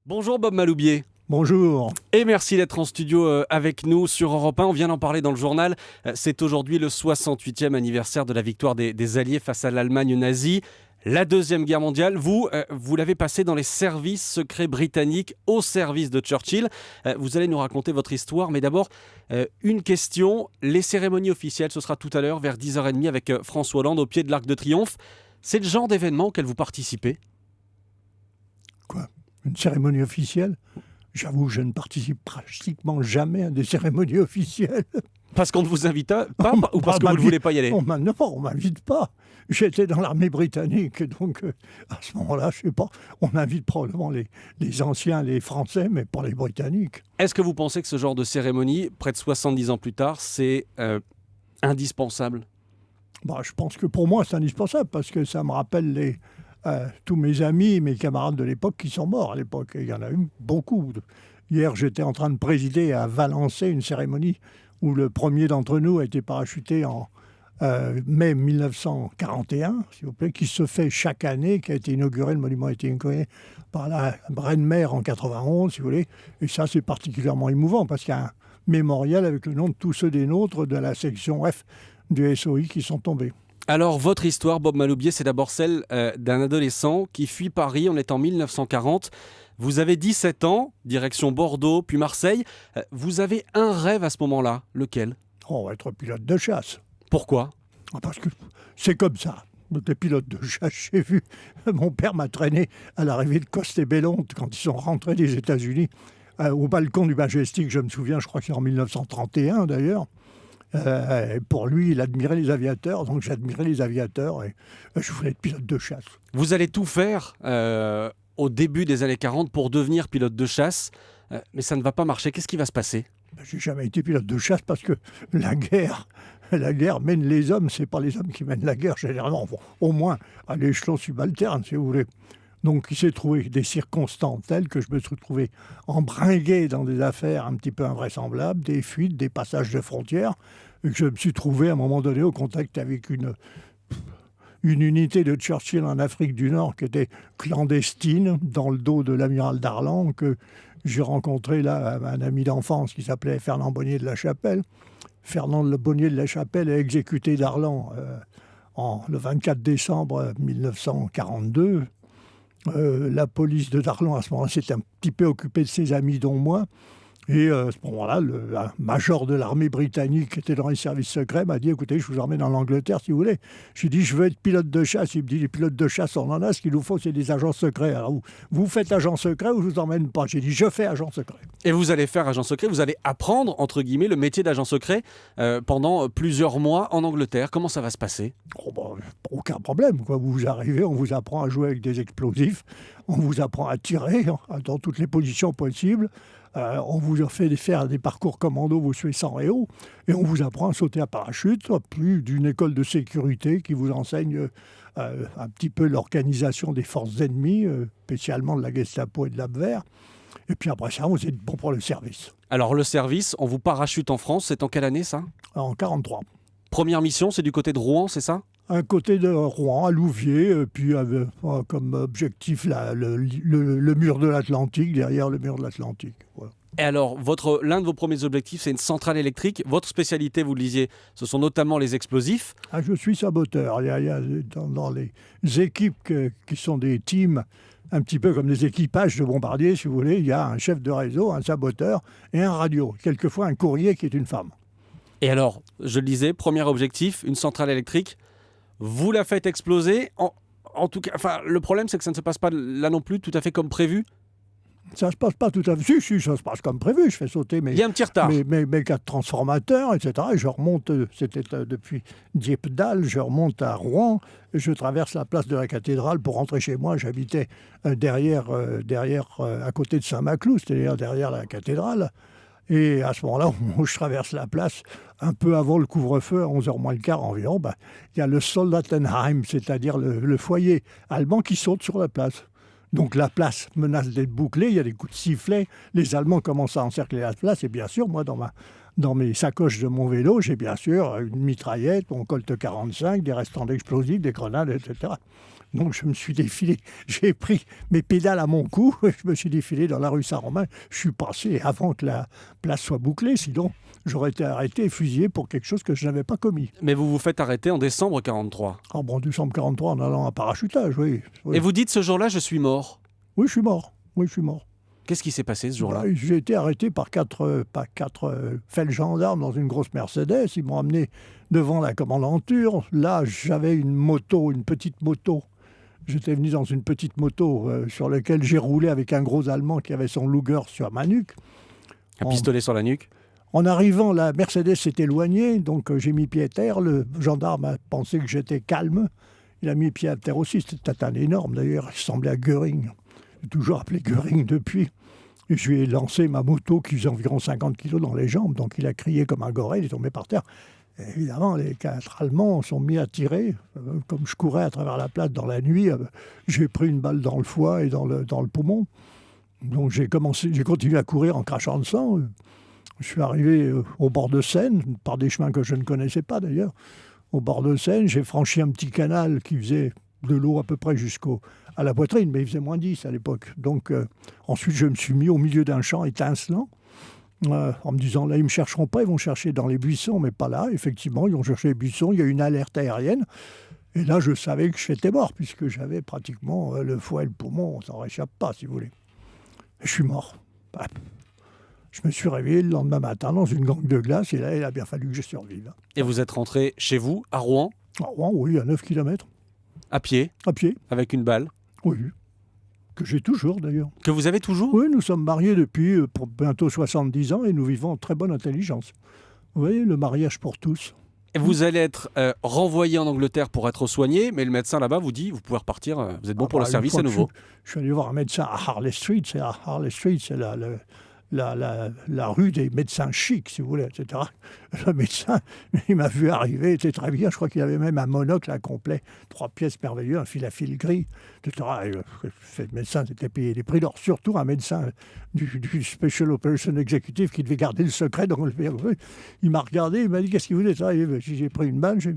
Bonjour Bob Maloubier. Bonjour. Et merci d'être en studio avec nous sur Europe 1. On vient d'en parler dans le journal. C'est aujourd'hui le 68e anniversaire de la victoire des Alliés face à l'Allemagne nazie. La Deuxième Guerre mondiale, vous l'avez passé dans les services secrets britanniques au service de Churchill. Vous allez nous raconter votre histoire, mais d'abord, une question. Les cérémonies officielles, ce sera tout à l'heure vers 10h30 avec François Hollande au pied de l'Arc de Triomphe. C'est le genre d'événement auquel vous participez ? Quoi ? Une cérémonie officielle ? J'avoue, je ne participe pratiquement jamais à des cérémonies officielles. Parce qu'on ne vous invite pas ou parce que vous ne voulez pas y aller ? Non, on ne m'invite pas. J'étais dans l'armée britannique, donc à ce moment-là, je ne sais pas, on invite probablement les anciens, les Français, mais pas les Britanniques. Est-ce que vous pensez que ce genre de cérémonie, près de 70 ans plus tard, c'est indispensable ? Je pense que pour moi, c'est indispensable, parce que ça me rappelle tous mes amis, mes camarades de l'époque qui sont morts à l'époque. Il y en a eu beaucoup. Hier, j'étais en train de présider à Valençay une cérémonie où le premier d'entre nous a été parachuté en mai 1941, s'il vous plaît, qui se fait chaque année, qui a été inauguré, le monument a été inauguré par la Reine-Mère en 91, si vous voulez. Et ça, c'est particulièrement émouvant, parce qu'il y a un mémorial avec le nom de tous ceux des nôtres de la section F du SOI qui sont tombés. Alors, votre histoire, Bob Maloubier, c'est d'abord celle d'un adolescent qui fuit Paris. On est en 1940. Vous avez 17 ans, direction Bordeaux, puis Marseille. Vous avez un rêve à ce moment-là. Lequel ? Être pilote de chasse. Pourquoi ? Parce que c'est comme ça. Des pilotes de chasse, j'ai vu. Mon père m'a traîné à l'arrivée de Coste et Bellonte quand ils sont rentrés des États-Unis au balcon du Majestic. Je me souviens, je crois que c'est en 1931 d'ailleurs. Pour lui, il admirait les aviateurs, donc j'admirais les aviateurs et je voulais être pilote de chasse. Vous allez tout faire au début des années 40 pour devenir pilote de chasse, mais ça ne va pas marcher. Qu'est-ce qui va se passer ? J'ai jamais été pilote de chasse parce que la guerre mène les hommes, c'est pas les hommes qui mènent la guerre généralement, au moins à l'échelon subalterne, si vous voulez. Donc il s'est trouvé des circonstances telles que je me suis trouvé embringué dans des affaires un petit peu invraisemblables, des fuites, des passages de frontières, et que je me suis trouvé à un moment donné au contact avec une unité de Churchill en Afrique du Nord qui était clandestine, dans le dos de l'amiral Darlan, que j'ai rencontré là un ami d'enfance qui s'appelait Fernand Bonnier de la Chapelle. Fernand Bonnier de la Chapelle a exécuté Darlan le 24 décembre 1942. La police de Darlan, à ce moment-là, s'était un petit peu occupée de ses amis, dont moi. Et à ce moment-là, le major de l'armée britannique qui était dans les services secrets m'a dit « Écoutez, je vous emmène en Angleterre si vous voulez. » J'ai dit « Je veux être pilote de chasse. » Il me dit « Les pilotes de chasse, on en a. Ce qu'il nous faut, c'est des agents secrets. Alors, vous faites agent secret ou je vous emmène pas ?» J'ai dit « Je fais agent secret. » Et vous allez faire agent secret, vous allez apprendre, entre guillemets, le métier d'agent secret pendant plusieurs mois en Angleterre. Comment ça va se passer ? Aucun problème, quoi. Vous arrivez, on vous apprend à jouer avec des explosifs, on vous apprend à tirer dans toutes les positions possibles. On vous fait faire des parcours commando, vous suivez sans réo, et on vous apprend à sauter à parachute, plus d'une école de sécurité qui vous enseigne un petit peu l'organisation des forces ennemies, spécialement de la Gestapo et de l'Abwehr. Et puis après ça, vous êtes bon pour le service. Alors le service, on vous parachute en France, c'est en quelle année ça ? En 1943. Première mission, c'est du côté de Rouen, c'est ça ? Un côté de Rouen, à Louviers, puis comme objectif le mur de l'Atlantique, derrière le mur de l'Atlantique. Voilà. Et alors, l'un de vos premiers objectifs, c'est une centrale électrique. Votre spécialité, vous le disiez, ce sont notamment les explosifs. Je suis saboteur. Il y a dans les équipes qui sont des teams, un petit peu comme des équipages de bombardiers, si vous voulez, il y a un chef de réseau, un saboteur et un radio. Quelquefois, un courrier qui est une femme. Et alors, je le disais, premier objectif, une centrale électrique. Vous la faites exploser. En tout cas, le problème, c'est que ça ne se passe pas là non plus tout à fait comme prévu. Ça ne se passe pas tout à fait. Si, ça se passe comme prévu. Je fais sauter Il y a un petit retard. mes 4 transformateurs, etc. Et je remonte, c'était depuis Dieppedalle, je remonte à Rouen. Et je traverse la place de la cathédrale pour rentrer chez moi. J'habitais derrière, à côté de Saint-Maclou, c'est-à-dire derrière la cathédrale. Et à ce moment-là, je traverse la place, un peu avant le couvre-feu, à 11h moins le quart environ, il y a le Soldatenheim, c'est-à-dire le foyer allemand qui saute sur la place. Donc la place menace d'être bouclée, il y a des coups de sifflet, les Allemands commencent à encercler la place, et bien sûr, moi, dans mes sacoches de mon vélo, j'ai bien sûr une mitraillette, mon Colt 45, des restants d'explosifs, des grenades, etc. Donc je me suis défilé, j'ai pris mes pédales à mon cou, et je me suis défilé dans la rue Saint-Romain. Je suis passé avant que la place soit bouclée, sinon j'aurais été arrêté et fusillé pour quelque chose que je n'avais pas commis. Mais vous vous faites arrêter en décembre 43. En décembre 43, en allant à parachutage, oui. Et vous dites ce jour-là, je suis mort. Oui, je suis mort. Oui, je suis mort. Qu'est-ce qui s'est passé ce jour-là? J'ai été arrêté par quatre fels gendarmes dans une grosse Mercedes. Ils m'ont amené devant la commandanture. Là, j'avais une petite moto. J'étais venu dans une petite moto sur laquelle j'ai roulé avec un gros Allemand qui avait son Luger sur ma nuque. Un pistolet sur la nuque? En arrivant, la Mercedes s'est éloignée, donc j'ai mis pied à terre. Le gendarme a pensé que j'étais calme. Il a mis pied à terre aussi. C'était un énorme, d'ailleurs. Il ressemblait à Göring. J'ai toujours appelé Göring depuis. Et je lui ai lancé ma moto qui faisait environ 50 kilos dans les jambes. Donc il a crié comme un gorille, il est tombé par terre. Et évidemment, les 4 Allemands sont mis à tirer. Comme je courais à travers la place dans la nuit, j'ai pris une balle dans le foie et dans le poumon. Donc j'ai continué à courir en crachant le sang. Je suis arrivé au bord de Seine, par des chemins que je ne connaissais pas d'ailleurs. Au bord de Seine, j'ai franchi un petit canal qui faisait de l'eau à peu près à la poitrine, mais il faisait moins 10 à l'époque. Donc ensuite, je me suis mis au milieu d'un champ étincelant, en me disant, là, ils ne me chercheront pas, ils vont chercher dans les buissons, mais pas là. Effectivement, ils ont cherché les buissons, il y a eu une alerte aérienne. Et là, je savais que j'étais mort, puisque j'avais pratiquement le foie et le poumon, on s'en réchappe pas, si vous voulez. Et je suis mort. Je me suis réveillé le lendemain matin dans une gangue de glace, et là, il a bien fallu que je survive. Et vous êtes rentré chez vous, à Rouen? À Rouen, oui, à 9 km. À pied? À pied. Avec une balle? Oui. Que j'ai toujours, d'ailleurs. Que vous avez toujours? Oui, nous sommes mariés depuis pour bientôt 70 ans et nous vivons en très bonne intelligence. Vous voyez, le mariage pour tous. Et vous allez être renvoyé en Angleterre pour être soigné, mais le médecin là-bas vous dit, vous pouvez repartir, vous êtes bon pour le service à nouveau. Je suis allé voir un médecin à Harley Street. C'est la rue des médecins chics, si vous voulez, etc. Le médecin, il m'a vu arriver, il était très bien. Je crois qu'il avait même un monocle incomplet, 3 pièces merveilleux, un fil à fil gris, etc. Et le médecin s'était payé des prix d'or. Surtout un médecin du Special Operation Executive qui devait garder le secret. Donc, il m'a regardé, il m'a dit, qu'est-ce que vous êtes arrivé? J'ai pris une balle, je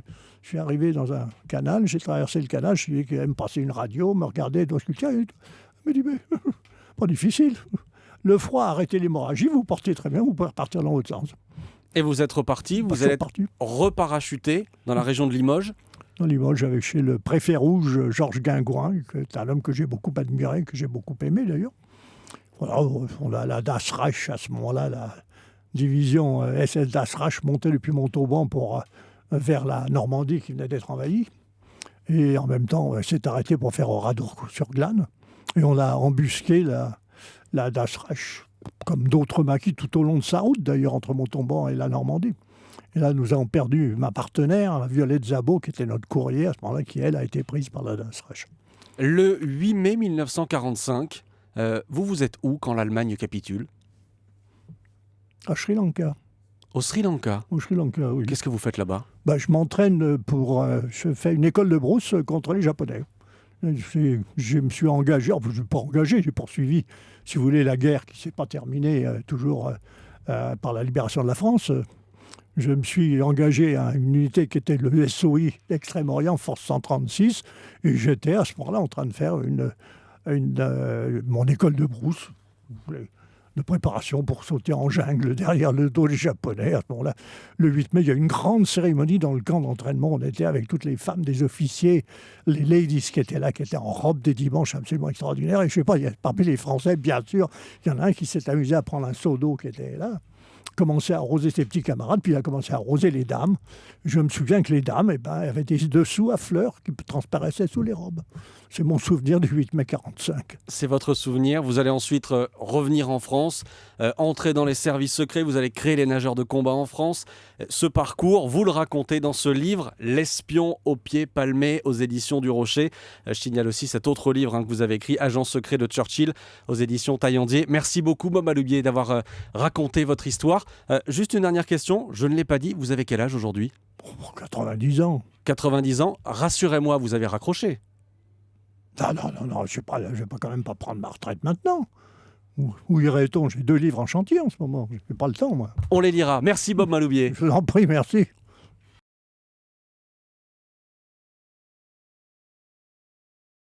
suis arrivé dans un canal, j'ai traversé le canal, je lui ai dit qu'il allait me passer une radio, me regarder, donc je lui ai dit, tiens, il m'a dit, mais pas difficile. Le froid a arrêté l'hémorragie, vous portez très bien, vous pouvez repartir dans l'autre sens. Et vous êtes reparti, vous allez être reparachuté dans la région de Limoges? Dans Limoges, j'avais chez le préfet rouge Georges Guingouin, qui est un homme que j'ai beaucoup admiré, que j'ai beaucoup aimé d'ailleurs. Voilà, on a la Das Reich à ce moment-là, la division SS Das Reich montait depuis Montauban vers la Normandie qui venait d'être envahie. Et en même temps, s'est arrêté pour faire Oradour-sur-Glane. Et on a embusqué la Das Reich, comme d'autres maquis tout au long de sa route, d'ailleurs, entre Montauban et la Normandie. Et là, nous avons perdu ma partenaire, Violette Zabot, qui était notre courrier à ce moment-là, qui, elle, a été prise par la Das Reich. Le 8 mai 1945, vous êtes où quand l'Allemagne capitule? À Sri Lanka. Au Sri Lanka? Au Sri Lanka, oui. Qu'est-ce que vous faites là-bas? Je m'entraîne je fais une école de brousse contre les Japonais. Je me suis engagé, je ne suis pas engagé, j'ai poursuivi, si vous voulez, la guerre qui ne s'est pas terminée toujours par la libération de la France. Je me suis engagé à une unité qui était le SOI, l'Extrême-Orient, Force 136, et j'étais à ce moment-là en train de faire mon école de brousse, de préparation pour sauter en jungle derrière le dos des Japonais. À ce moment-là, le 8 mai, il y a une grande cérémonie dans le camp d'entraînement. On était avec toutes les femmes des officiers, les ladies qui étaient là, qui étaient en robe des dimanches absolument extraordinaires. Et je ne sais pas, parmi les Français, bien sûr, il y en a un qui s'est amusé à prendre un seau d'eau qui était là, commençait à arroser ses petits camarades, puis il a commencé à arroser les dames. Je me souviens que les dames avaient des dessous à fleurs qui transparaissaient sous les robes. C'est mon souvenir du 8 mai 45. C'est votre souvenir. Vous allez ensuite revenir en France, entrer dans les services secrets, vous allez créer les nageurs de combat en France. Ce parcours, vous le racontez dans ce livre, L'espion aux pieds palmés, aux éditions du Rocher. Je signale aussi cet autre livre que vous avez écrit, Agent secret de Churchill, aux éditions Taillandier. Merci beaucoup, Bob Maloubier, d'avoir raconté votre histoire. Juste une dernière question, je ne l'ai pas dit, vous avez quel âge aujourd'hui? 90 ans. 90 ans, rassurez-moi, vous avez raccroché. Non, je vais quand même pas prendre ma retraite maintenant. Où irait-on? J'ai 2 livres en chantier en ce moment, je n'ai pas le temps, moi. On les lira. Merci Bob Maloubier. Je vous en prie, merci.